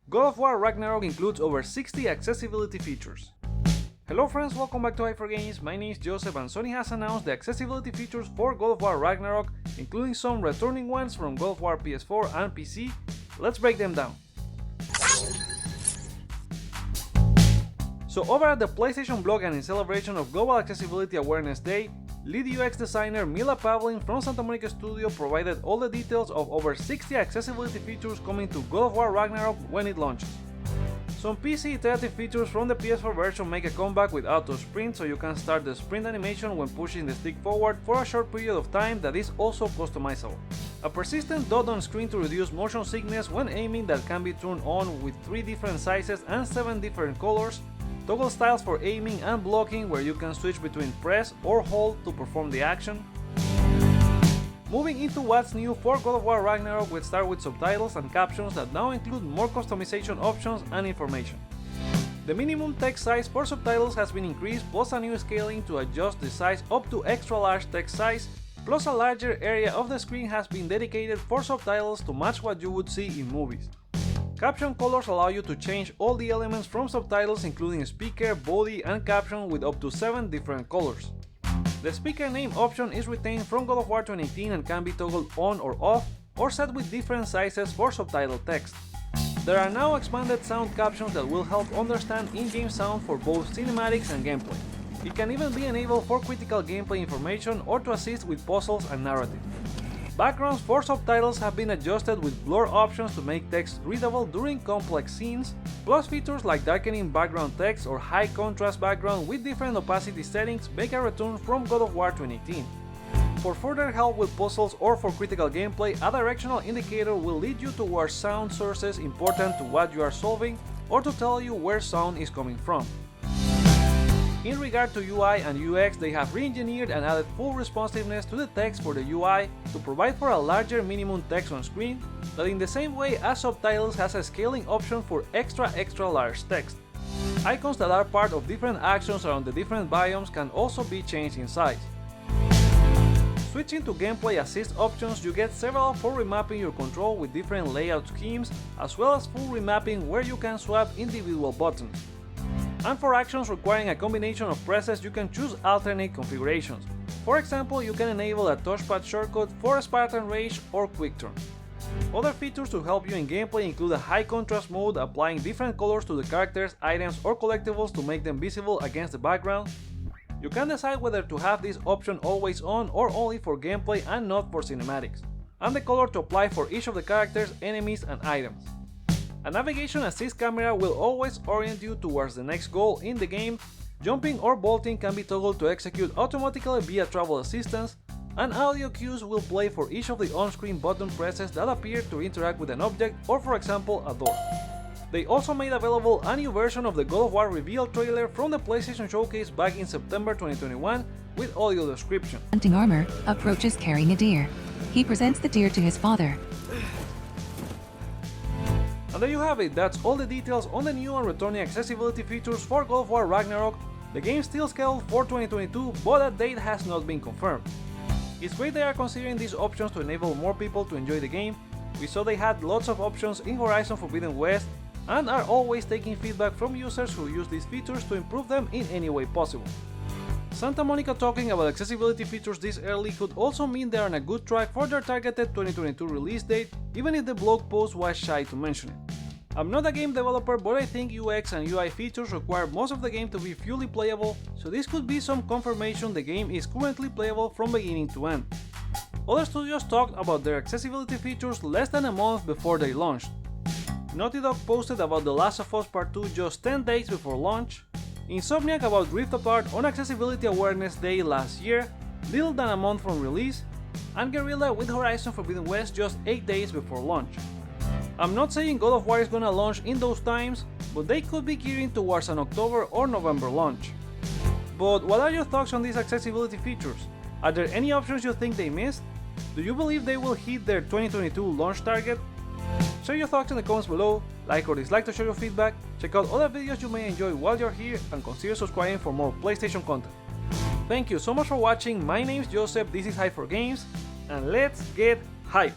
God of War Ragnarok includes over 60 accessibility features. Hello friends, welcome back to Hypergames. My name is Joseph and Sony has announced the accessibility features for God of War Ragnarok, including some returning ones from God of War PS4 and PC. Let's break them down. So over at the PlayStation blog and in celebration of Global Accessibility Awareness Day, lead UX designer Mila Pavlin from Santa Monica Studio provided all the details of over 60 accessibility features coming to God of War Ragnarok when it launches. Some PC iterative features from the PS4 version make a comeback with auto sprint, so you can start the sprint animation when pushing the stick forward for a short period of time that is also customizable. A persistent dot on screen to reduce motion sickness when aiming that can be turned on with 3 different sizes and 7 different colors. Toggle styles for aiming and blocking where you can switch between press or hold to perform the action. Moving into what's new for God of War Ragnarok, we start with subtitles and captions that now include more customization options and information. The minimum text size for subtitles has been increased, plus a new scaling to adjust the size up to extra large text size, plus a larger area of the screen has been dedicated for subtitles to match what you would see in movies. Caption colors allow you to change all the elements from subtitles, including speaker, body, and caption with up to 7 different colors. The speaker name option is retained from God of War 2018 and can be toggled on or off, or set with different sizes for subtitle text. There are now expanded sound captions that will help understand in-game sound for both cinematics and gameplay. It can even be enabled for critical gameplay information or to assist with puzzles and narrative. Backgrounds for subtitles have been adjusted with blur options to make text readable during complex scenes, plus features like darkening background text or high contrast background with different opacity settings make a return from God of War 2018. For further help with puzzles or for critical gameplay, a directional indicator will lead you towards sound sources important to what you are solving or to tell you where sound is coming from. In regard to UI and UX, they have re-engineered and added full responsiveness to the text for the UI to provide for a larger minimum text on screen, that in the same way as subtitles has a scaling option for extra large text. Icons that are part of different actions around the different biomes can also be changed in size. Switching to gameplay assist options, you get several for remapping your control with different layout schemes, as well as full remapping where you can swap individual buttons. And for actions requiring a combination of presses, you can choose alternate configurations. For example, you can enable a touchpad shortcut for Spartan Rage or Quick Turn. Other features to help you in gameplay include a high contrast mode, applying different colors to the characters, items or collectibles to make them visible against the background. You can decide whether to have this option always on or only for gameplay and not for cinematics, and the color to apply for each of the characters, enemies and items. A navigation assist camera will always orient you towards the next goal in the game. Jumping or bolting can be toggled to execute automatically via travel assistance, and audio cues will play for each of the on-screen button presses that appear to interact with an object or, for example, a door. They also made available a new version of the God of War reveal trailer from the PlayStation Showcase back in September 2021 with audio description. Hunting armor approaches carrying a deer. He presents the deer to his father. And there you have it, that's all the details on the new and returning accessibility features for God of War Ragnarok. The game is still scheduled for 2022, but a date has not been confirmed. It's great they are considering these options to enable more people to enjoy the game. We saw they had lots of options in Horizon Forbidden West and are always taking feedback from users who use these features to improve them in any way possible. Santa Monica talking about accessibility features this early could also mean they are on a good track for their targeted 2022 release date, even if the blog post was shy to mention it. I'm not a game developer, but I think UX and UI features require most of the game to be fully playable, so this could be some confirmation the game is currently playable from beginning to end. Other studios talked about their accessibility features less than a month before they launched. Naughty Dog posted about The Last of Us Part 2 just 10 days before launch, Insomniac about Rift Apart on Accessibility Awareness Day last year, little than a month from release, and Guerrilla with Horizon Forbidden West just 8 days before launch. I'm not saying God of War is gonna launch in those times, but they could be gearing towards an October or November launch. But what are your thoughts on these accessibility features? Are there any options you think they missed? Do you believe they will hit their 2022 launch target? Share your thoughts in the comments below, like or dislike to share your feedback, check out other videos you may enjoy while you're here, and consider subscribing for more PlayStation content. Thank you so much for watching, my name is Joseph, this is Hypergames, and let's get hype!